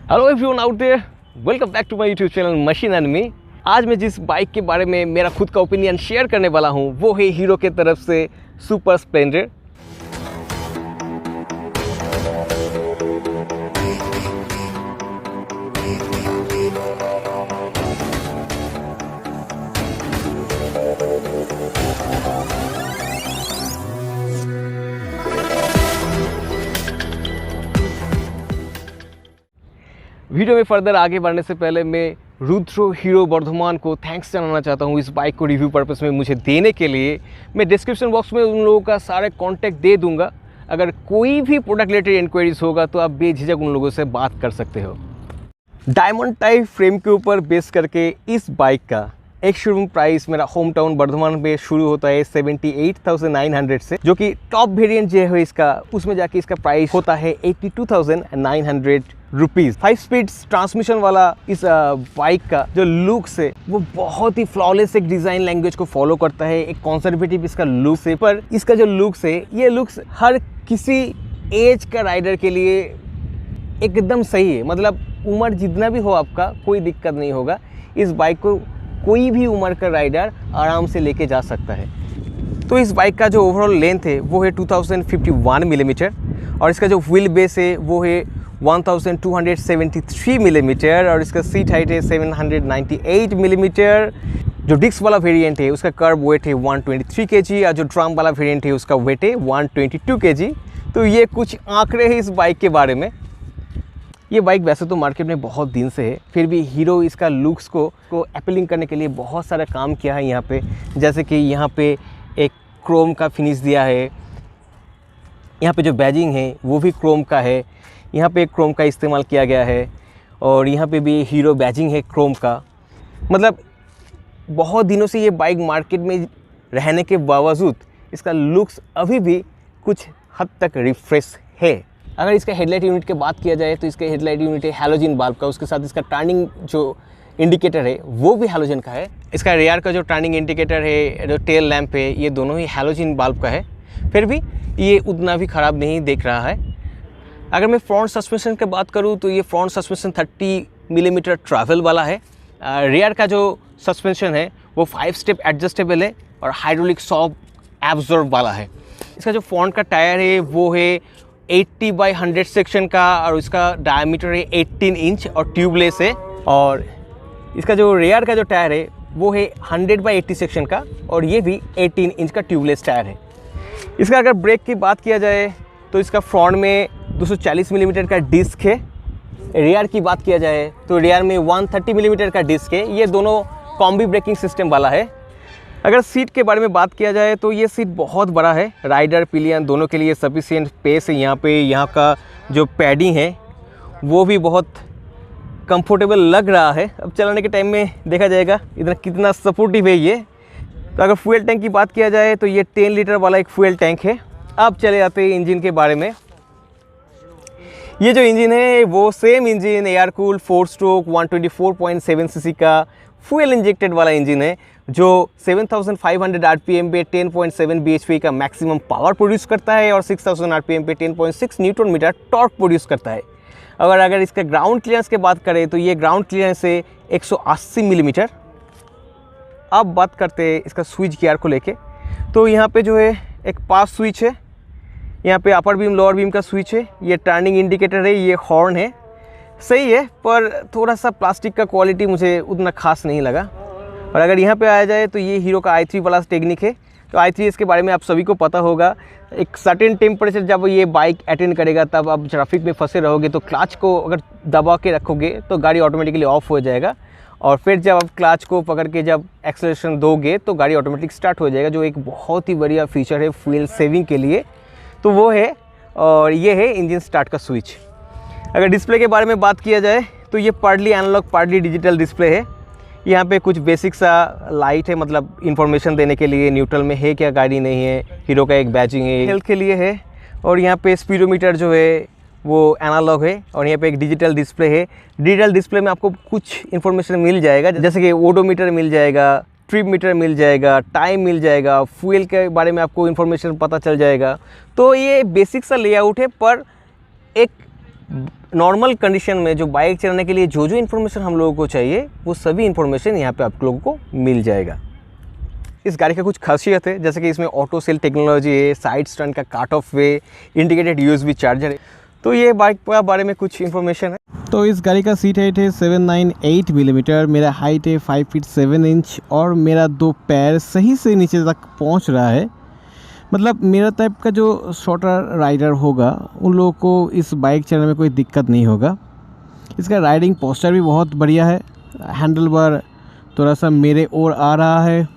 Hello everyone out there, welcome back to my YouTube channel machine and me. आज मैं जिस bike के बारे में मेरा खुद का ओपिनियन शेयर करने वाला हूँ वो है हीरो के तरफ से सुपर स्प्लेंडर। वीडियो में फर्दर आगे बढ़ने से पहले मैं रुद्र हीरो वर्धमान को थैंक्स जनाना चाहता हूँ इस बाइक को रिव्यू पर्पस में मुझे देने के लिए। मैं डिस्क्रिप्शन बॉक्स में उन लोगों का सारे कांटेक्ट दे दूंगा। अगर कोई भी प्रोडक्ट रिलेटेड इंक्वायरीज होगा तो आप बेझिझक उन लोगों से बात कर सकते हो। डायमंड टाइप फ्रेम के ऊपर बेस करके इस बाइक का एक शोरूम प्राइस मेरा होम टाउन वर्धमान में शुरू होता है 78,900 से, जो कि टॉप वेरिएंट जो है इसका उसमें जाके इसका प्राइस होता है 82,900 रुपीज़। 5 स्पीड ट्रांसमिशन वाला इस बाइक का जो लुक्स है वो बहुत ही फ्लॉलेस एक डिज़ाइन लैंग्वेज को फॉलो करता है, एक कॉन्जर्वेटिव इसका लुक्स है। पर इसका जो लुक्स है ये लुक्स हर किसी एज का राइडर के लिए एकदम सही है। मतलब उम्र जितना भी हो आपका कोई दिक्कत नहीं होगा, इस बाइक को कोई भी उम्र का राइडर आराम से लेके जा सकता है। तो इस बाइक का जो ओवरऑल लेंथ है वो है 2051 मिलीमीटर और इसका जो व्हील बेस है वो है 1273 मिलीमीटर और इसका सीट हाइट है 798 मिलीमीटर। जो डिस्क वाला वेरिएंट है उसका कर्व वेट है 123 kg और जो ड्रम वाला वेरिएंट है उसका वेट है 122 kg। तो ये कुछ आंकड़े हैं इस बाइक के बारे में। ये बाइक वैसे तो मार्केट में बहुत दिन से है, फिर भी हीरो इसका लुक्स को अपीलिंग करने के लिए बहुत सारा काम किया है यहाँ पे। जैसे कि यहाँ पे एक क्रोम का फिनिश दिया है, यहाँ पे जो बैजिंग है वो भी क्रोम का है, यहाँ पे क्रोम का इस्तेमाल किया गया है और यहाँ पे भी हीरो बैजिंग है क्रोम का। मतलब बहुत दिनों से ये बाइक मार्केट में रहने के बावजूद इसका लुक्स अभी भी कुछ हद तक रिफ्रेश है। अगर इसका हेडलाइट यूनिट की बात किया जाए तो इसका हेडलाइट यूनिट है हैलोजन बल्ब का, उसके साथ इसका टर्निंग जो इंडिकेटर है वो भी हैलोजन का है। इसका रियर का जो टर्निंग इंडिकेटर है, जो टेल लैंप है, ये दोनों ही हैलोजन बल्ब का है। फिर भी ये उतना भी ख़राब नहीं दिख रहा है। अगर मैं फ्रंट सस्पेंशन की बात करूँ तो ये फ्रंट सस्पेंशन 30 मिलीमीटर ट्रैवल वाला है। रियर का जो सस्पेंशन है वो 5 स्टेप एडजस्टेबल है और हाइड्रोलिक शॉक एब्जॉर्ब वाला है। इसका जो फ्रंट का टायर है वो है 80/100 सेक्शन का और इसका डायमीटर है 18 इंच और ट्यूबलेस है। और इसका जो रियर का जो टायर है वो है 100/80 सेक्शन का और ये भी 18 इंच का ट्यूबलेस टायर है। इसका अगर ब्रेक की बात किया जाए तो इसका फ्रंट में 240 मिलीमीटर का डिस्क है। रियर की बात किया जाए तो रियर में 130 मिलीमीटर का डिस्क है। ये दोनों कॉम्बी ब्रेकिंग सिस्टम वाला है। अगर सीट के बारे में बात किया जाए तो ये सीट बहुत बड़ा है, राइडर पिलियन दोनों के लिए सफिशिएंट स्पेस है। यहाँ पे यहाँ का जो पैडिंग है वो भी बहुत कंफर्टेबल लग रहा है। अब चलाने के टाइम में देखा जाएगा इतना कितना सपोर्टिव है ये। तो अगर फ्यूल टैंक की बात किया जाए तो ये 10 लीटर वाला एक फ्यूल टैंक है। अब चले जाते हैं इंजन के बारे में। ये जो इंजन है वो same engine air cool 4 stroke 124.7 CC का फ्यूल इंजेक्टेड वाला इंजन है जो 7500 आरपीएम पे 10.7 bhp का मैक्सिमम पावर प्रोड्यूस करता है और 6000 आरपीएम पे 10.6 न्यूटन मीटर टॉर्क प्रोड्यूस करता है। अगर इसका ग्राउंड क्लियरेंस की बात करें तो ये ग्राउंड क्लियरेंस है 180 मिलीमीटर। अब बात करते हैं इसका स्विच गियर को लेके। तो यहाँ पे जो है एक पास स्विच है, यहाँ पे अपर बीम लोअर बीम का स्विच है, ये टर्निंग इंडिकेटर है, ये हॉर्न है। सही है पर थोड़ा सा प्लास्टिक का क्वालिटी मुझे उतना खास नहीं लगा। और अगर यहाँ पे आया जाए तो ये हीरो का i3 वाला टेक्निक है। तो i3 इसके बारे में आप सभी को पता होगा। एक सर्टेन टेम्परेचर जब ये बाइक अटेंड करेगा तब आप ट्रैफिक में फंसे रहोगे तो क्लच को अगर दबा के रखोगे तो गाड़ी ऑटोमेटिकली ऑफ हो जाएगा और फिर जब आप क्लच को पकड़ के जब एक्सेलरेशन दोगे तो गाड़ी ऑटोमेटिक स्टार्ट हो जाएगा, जो एक बहुत ही बढ़िया फीचर है फ्यूल सेविंग के लिए। तो वो है और ये है इंजन स्टार्ट का स्विच। अगर डिस्प्ले के बारे में बात किया जाए तो ये partly analog partly digital display है। यहाँ पे कुछ बेसिक सा लाइट है, मतलब इंफॉर्मेशन देने के लिए न्यूट्रल में है क्या गाड़ी नहीं है। हीरो का एक बैजिंग है, हेल्थ के लिए है। और यहाँ पे स्पीडोमीटर जो है वो एनालॉग है और यहाँ पे एक डिजिटल डिस्प्ले है। डिजिटल डिस्प्ले में आपको कुछ इन्फॉर्मेशन मिल जाएगा, जैसे कि ओडोमीटर मिल जाएगा, ट्रिप मीटर मिल जाएगा, टाइम मिल जाएगा, फ्यूल के बारे में आपको इन्फॉर्मेशन पता चल जाएगा। तो ये बेसिक सा लेआउट है पर एक नॉर्मल कंडीशन में जो बाइक चलाने के लिए जो जो इन्फॉर्मेशन हम लोगों को चाहिए वो सभी इन्फॉर्मेशन यहाँ पे आप लोगों को मिल जाएगा। इस गाड़ी का कुछ खासियत है, जैसे कि इसमें ऑटो सेल टेक्नोलॉजी है, साइड स्टैंड का काट of way, integrated USB charger है। तो ये बाइक के बारे में कुछ इन्फॉर्मेशन है। तो इस गाड़ी का सीट हाइट है 798 मिलीमीटर, मेरा हाइट है 5 फीट 7 इंच और मेरा 2 पैर सही से नीचे तक पहुंच रहा है। मतलब मेरा टाइप का जो शॉर्टर राइडर होगा उन लोगों को इस बाइक चलाने में कोई दिक्कत नहीं होगा। इसका राइडिंग पोस्चर भी बहुत बढ़िया है, हैंडल बार थोड़ा सा मेरे ओर आ रहा है,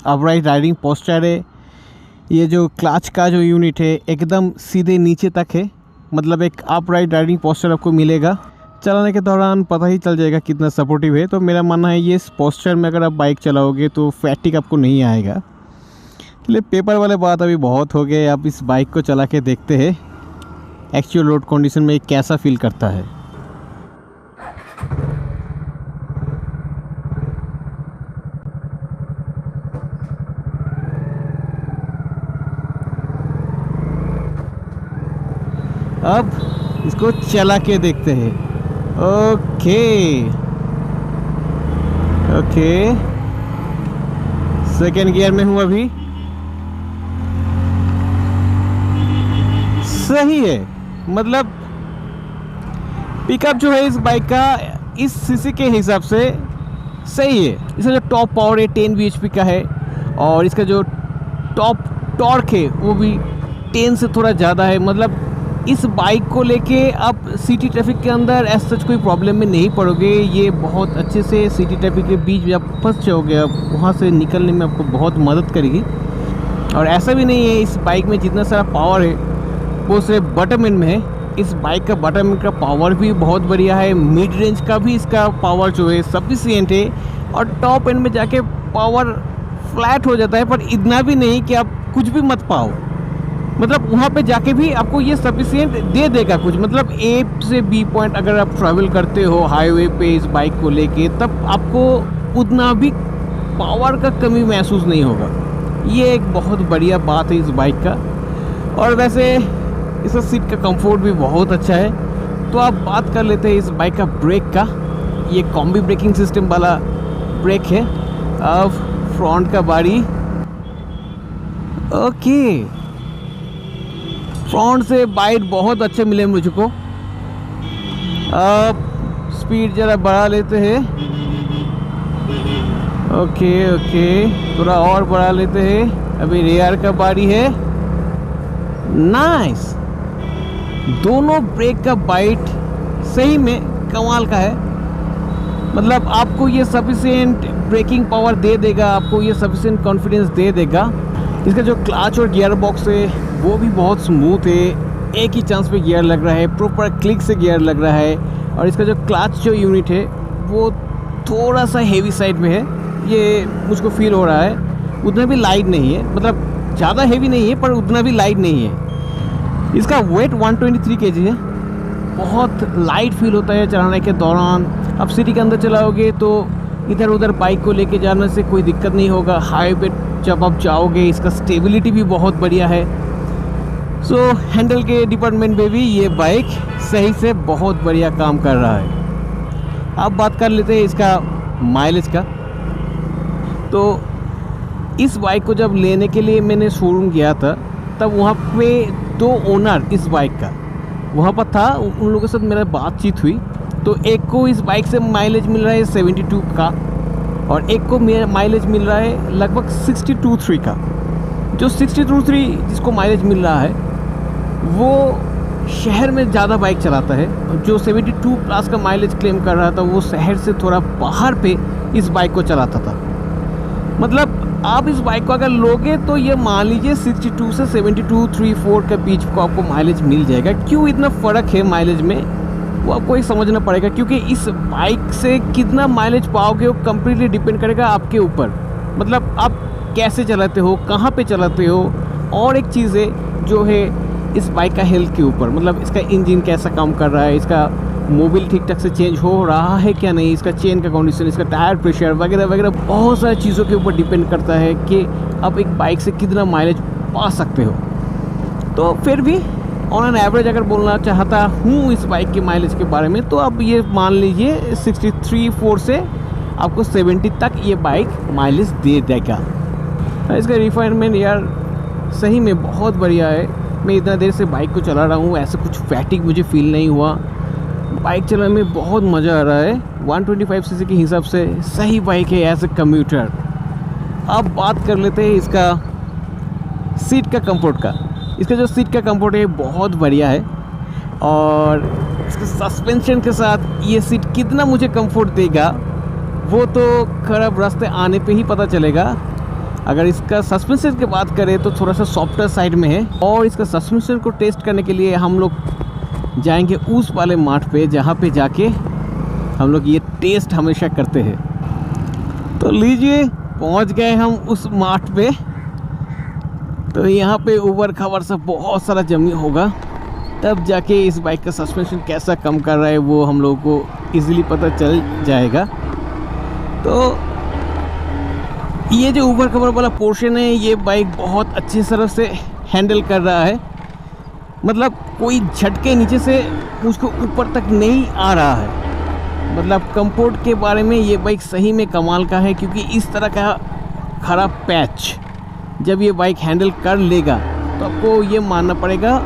अपराइट राइडिंग पोस्चर है। ये जो क्लच का जो यूनिट है एकदम सीधे नीचे तक है, मतलब एक अपराइट राइडिंग पोस्चर आपको मिलेगा। चलाने के दौरान पता ही चल जाएगा कितना सपोर्टिव है। तो मेरा मानना है ये इस पोस्चर में अगर आप बाइक चलाओगे तो फैटिक आपको नहीं आएगा। चलिए पेपर वाले बात अभी बहुत हो गए, आप इस बाइक को चला के देखते हैं एक्चुअल रोड कंडीशन में कैसा फील करता है। अब इसको चला के देखते हैं। ओके सेकेंड गियर में हूँ अभी, सही है। मतलब पिकअप जो है इस बाइक का इस सीसी के हिसाब से सही है। इसका जो टॉप पावर है 10 bhp का है और इसका जो टॉप टॉर्क है वो भी 10 से थोड़ा ज़्यादा है। मतलब इस बाइक को लेके आप सिटी ट्रैफिक के अंदर ऐसा कोई प्रॉब्लम में नहीं पड़ोगे। ये बहुत अच्छे से सिटी ट्रैफिक के बीच में आप फंस जाओगे, आप वहाँ से निकलने में आपको बहुत मदद करेगी। और ऐसा भी नहीं है इस बाइक में जितना सारा पावर है वो सिर्फ बटम एंड में है। इस बाइक का बटम एंड का पावर भी बहुत बढ़िया है, मिड रेंज का भी इसका पावर जो है सफिशिएंट है और टॉप एंड में जाके पावर फ्लैट हो जाता है, पर इतना भी नहीं कि आप कुछ भी मत पाओ। मतलब वहाँ पे जाके भी आपको ये सफिशिएंट दे देगा कुछ। मतलब ए से बी पॉइंट अगर आप ट्रैवल करते हो हाईवे पे इस बाइक को लेके, तब आपको उतना भी पावर का कमी महसूस नहीं होगा। ये एक बहुत बढ़िया बात है इस बाइक का। और वैसे इसका सीट का कंफर्ट भी बहुत अच्छा है। तो आप बात कर लेते हैं इस बाइक का ब्रेक का। ये कॉम्बी ब्रेकिंग सिस्टम वाला ब्रेक है। अब फ्रंट का बारी, ओके फ्रंट से बाइट बहुत अच्छे मिले मुझको। अब स्पीड ज़रा बढ़ा लेते हैं। ओके थोड़ा और बढ़ा लेते हैं। अभी रेयर का बारी है। नाइस, दोनों ब्रेक का बाइट सही में कमाल का है। मतलब आपको ये सफिशिएंट ब्रेकिंग पावर दे देगा, आपको ये सफिशिएंट कॉन्फिडेंस दे देगा। इसका जो क्लच और गियर बॉक्स है वो भी बहुत स्मूथ है, एक ही चांस पे गियर लग रहा है, प्रॉपर क्लिक से गियर लग रहा है। और इसका जो क्लच जो यूनिट है वो थोड़ा सा हेवी साइड में है, ये मुझको फील हो रहा है। उतना भी लाइट नहीं है, मतलब ज़्यादा हेवी नहीं है पर उतना भी लाइट नहीं है। इसका वेट 123 kg है, बहुत लाइट फील होता है चलाने के दौरान। अब सिटी के अंदर चलाओगे तो इधर उधर बाइक को लेके जाने से कोई दिक्कत नहीं होगा। हाईवे पे जब आप जाओगे इसका स्टेबिलिटी भी बहुत बढ़िया है। सो हैंडल के डिपार्टमेंट में भी ये बाइक सही से बहुत बढ़िया काम कर रहा है। अब बात कर लेते हैं इसका माइलेज का। तो इस बाइक को जब लेने के लिए मैंने शोरूम गया था तब वहाँ पे 2 ओनर इस बाइक का वहाँ पर था, उन लोगों के साथ मेरा बातचीत हुई। तो एक को इस बाइक से माइलेज मिल रहा है 72 का और एक को मेरा माइलेज मिल रहा है लगभग 62.3 का। जो 62.3 जिसको माइलेज मिल रहा है वो शहर में ज़्यादा बाइक चलाता है, जो 72 प्लस का माइलेज क्लेम कर रहा था वो शहर से थोड़ा बाहर पे इस बाइक को चलाता था। मतलब आप इस बाइक को अगर लोगे तो ये मान लीजिए 62 से 72-3-4 के बीच को आपको माइलेज मिल जाएगा। क्यों इतना फ़र्क है माइलेज में वो आपको एक समझना पड़ेगा, क्योंकि इस बाइक से कितना माइलेज पाओगे वो कम्प्लीटली डिपेंड करेगा आपके ऊपर। मतलब आप कैसे चलाते हो, कहाँ पे चलाते हो। और एक चीज़ है जो है इस बाइक का हेल्थ के ऊपर, मतलब इसका इंजन कैसा काम कर रहा है, इसका मोबिल ठीक ठाक से चेंज हो रहा है क्या नहीं, इसका चेन का कंडीशन, इसका टायर प्रेशर वगैरह वगैरह बहुत सारी चीज़ों के ऊपर डिपेंड करता है कि आप एक बाइक से कितना माइलेज पा सकते हो। तो फिर भी ऑन एन एवरेज अगर बोलना चाहता हूँ इस बाइक के माइलेज के बारे में, तो आप ये मान लीजिए 63-4 से आपको 70 तक ये बाइक माइलेज दे देगा। इसका रिफाइनमेंट यार सही में बहुत बढ़िया है। मैं इतना देर से बाइक को चला रहा हूँ, ऐसा कुछ फैटिक मुझे फील नहीं हुआ। बाइक चलाने में बहुत मज़ा आ रहा है। 125 सीसी के हिसाब से सही बाइक है एज ए कम्यूटर। अब बात कर लेते हैं इसका सीट का कंफर्ट का। इसका जो सीट का कंफर्ट है बहुत बढ़िया है, और इसके सस्पेंशन के साथ ये सीट कितना मुझे कंफर्ट देगा वो तो खराब रास्ते आने पे ही पता चलेगा। अगर इसका सस्पेंशन की बात करें तो थोड़ा सा सॉफ्टर साइड में है, और इसका सस्पेंशन को टेस्ट करने के लिए हम लोग जाएंगे उस वाले मार्ट पे जहाँ पे जाके हम लोग ये टेस्ट हमेशा करते हैं। तो लीजिए पहुँच गए हम उस मार्ट पे। तो यहाँ पे ऊबर खबर सब बहुत सारा जमी होगा, तब जाके इस बाइक का सस्पेंशन कैसा कम कर रहा है वो हम लोगों को इजीली पता चल जाएगा। तो ये जो ऊबर खबर वाला पोर्शन है ये बाइक बहुत अच्छी तरह से हैंडल कर रहा है। मतलब कोई झटके नीचे से उसको ऊपर तक नहीं आ रहा है। मतलब कंफर्ट के बारे में ये बाइक सही में कमाल का है, क्योंकि इस तरह का खराब पैच जब ये बाइक हैंडल कर लेगा तो आपको ये मानना पड़ेगा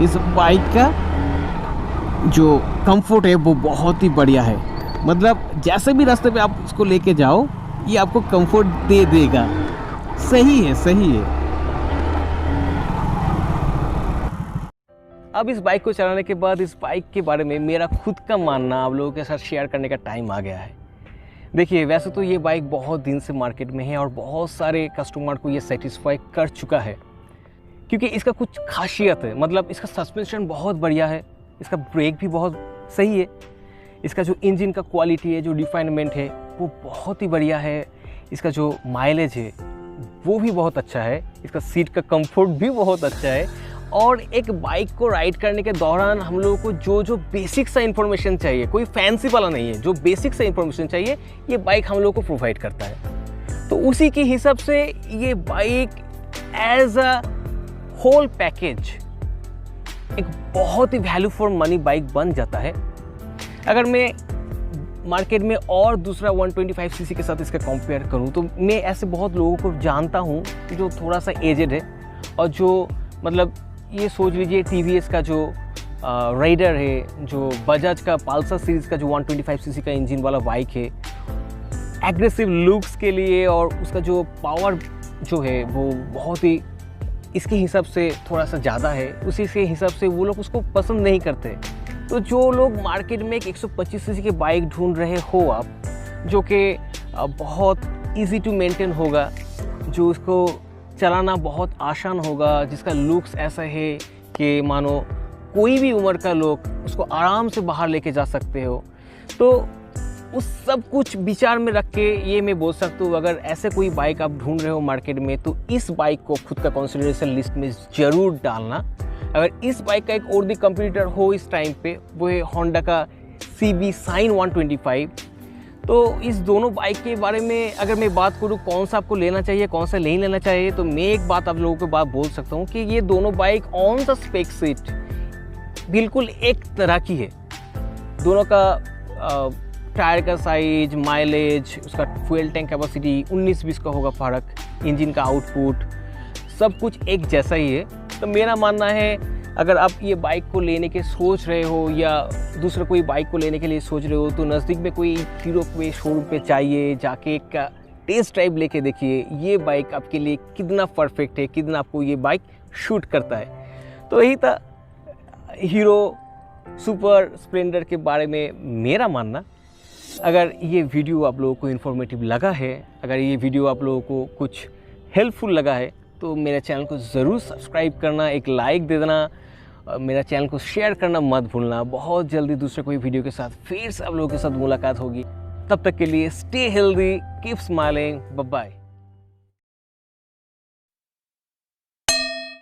इस बाइक का जो कंफर्ट है वो बहुत ही बढ़िया है। मतलब जैसे भी रास्ते पे आप इसको लेके जाओ ये आपको कंफर्ट दे देगा। सही है, सही है। अब इस बाइक को चलाने के बाद इस बाइक के बारे में मेरा खुद का मानना आप लोगों के साथ शेयर करने का टाइम आ गया है। देखिए, वैसे तो ये बाइक बहुत दिन से मार्केट में है और बहुत सारे कस्टमर को ये सेटिस्फाई कर चुका है, क्योंकि इसका कुछ खासियत है। मतलब इसका सस्पेंशन बहुत बढ़िया है, इसका ब्रेक भी बहुत सही है, इसका जो इंजन का क्वालिटी है, जो रिफाइनमेंट है वो बहुत ही बढ़िया है, इसका जो माइलेज है वो भी बहुत अच्छा है, इसका सीट का कंफर्ट भी बहुत अच्छा है, और एक बाइक को राइड करने के दौरान हम लोगों को जो जो बेसिक सा इन्फॉर्मेशन चाहिए, कोई फैंसी वाला नहीं है, जो बेसिक सा इन्फॉर्मेशन चाहिए ये बाइक हम लोगों को प्रोवाइड करता है। तो उसी के हिसाब से ये bike as a whole package एक बहुत ही वैल्यू फॉर मनी बाइक बन जाता है। अगर मैं मार्केट में और दूसरा 125 सीसी के साथ इसका कंपेयर करूं तो मैं ऐसे बहुत लोगों को जानता हूं जो थोड़ा सा एजेड है, और जो मतलब ये सोच लीजिए टीवीएस का जो राइडर है, जो बजाज का पल्सर सीरीज़ का जो 125 सीसी का इंजन वाला बाइक है, एग्रेसिव लुक्स के लिए और उसका जो पावर जो है वो बहुत ही इसके हिसाब से थोड़ा सा ज़्यादा है, उसी के हिसाब से वो लोग उसको पसंद नहीं करते। तो जो लोग मार्केट में एक 125 सीसी की बाइक ढूंढ रहे हो आप, जो कि बहुत इजी टू मेंटेन होगा, जो उसको चलाना बहुत आसान होगा, जिसका लुक्स ऐसा है कि मानो कोई भी उम्र का लोग उसको आराम से बाहर लेके जा सकते हो, तो उस सब कुछ विचार में रख के ये मैं बोल सकता हूँ अगर ऐसे कोई बाइक आप ढूंढ रहे हो मार्केट में तो इस बाइक को खुद का कंसिडरेशन लिस्ट में ज़रूर डालना। अगर इस बाइक का एक और भी कंपटीटर हो इस टाइम पे वो है होंडा का CB Shine 125। तो इस दोनों बाइक के बारे में अगर मैं बात करूँ कौन सा आपको लेना चाहिए कौन सा नहीं लेना चाहिए, तो मैं एक बात आप लोगों को बात बोल सकता हूँ कि ये दोनों bike on the spec sheet बिल्कुल एक तरह की है। दोनों का टायर का साइज, माइलेज, उसका फ्यूल टैंक कैपेसिटी 19-20 का होगा फ़र्क, इंजन का आउटपुट सब कुछ एक जैसा ही है। तो मेरा मानना है अगर आप ये बाइक को लेने के सोच रहे हो या दूसरा कोई बाइक को लेने के लिए सोच रहे हो तो नज़दीक में कोई हीरो के शोरूम पे चाहिए, जाके एक टेस्ट ड्राइव लेके देखिए ये बाइक आपके लिए कितना परफेक्ट है, कितना आपको ये बाइक शूट करता है। तो यही था हीरो सुपर स्प्लेंडर के बारे में मेरा मानना। अगर ये वीडियो आप लोगों को इन्फॉर्मेटिव लगा है, अगर ये वीडियो आप लोगों को कुछ हेल्पफुल लगा है तो मेरे चैनल को ज़रूर सब्सक्राइब करना, एक लाइक दे देना, मेरा चैनल को शेयर करना मत भूलना। बहुत जल्दी दूसरे कोई वीडियो के साथ फिर से आप लोगों के साथ मुलाकात होगी। तब तक के लिए stay healthy, keep smiling, bye bye.